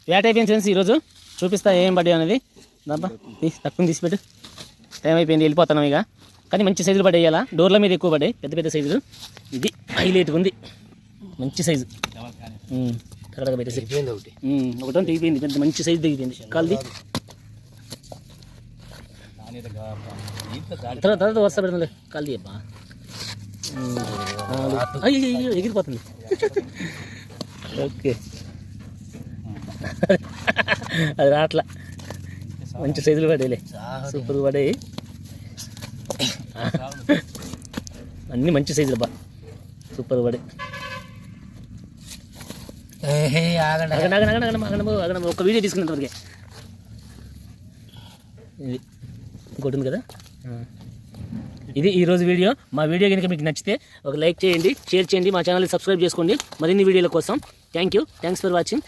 వేట అయిపోయింది ఫ్రెండ్స్. ఈరోజు చూపిస్తా ఏం పడ్డాయి అనేది. దాంట్లో తక్కువ తీసిపెట్టు, టైం అయిపోయింది, వెళ్ళిపోతున్నాం ఇక. కానీ మంచి సైజులు పడ్డాయి. ఇలా డోర్ల మీద ఎక్కువ పడ్డాయి, పెద్ద పెద్ద సైజులు. ఇది హైలైట్గా ఉంది, మంచి సైజు. కరెక్ట్గా పెట్టేసి ఒకటో తెగిపోయింది, పెద్ద మంచి సైజు తెగిపోయింది. కాల్ది తర్వాత వరుస పెడతాంలే. కాల్ది అబ్బా, అయ్యో ఎగిరిపోతుంది. ఓకే, అది రాట్లా. మంచి సైజులు పడేలే, సూపర్గా పడాయి. అన్నీ మంచి సైజులు బా, సూపర్గా పడాయి. ఒక వీడియో తీసుకున్నంత వరకే. ఇది ఇంకోటి ఉంది కదా. ఇది ఈరోజు వీడియో. మా వీడియో కనుక మీకు నచ్చితే ఒక లైక్ చేయండి, షేర్ చేయండి, మా ఛానల్ని సబ్స్క్రైబ్ చేసుకోండి మరిన్ని వీడియోల కోసం. Thanks for watching.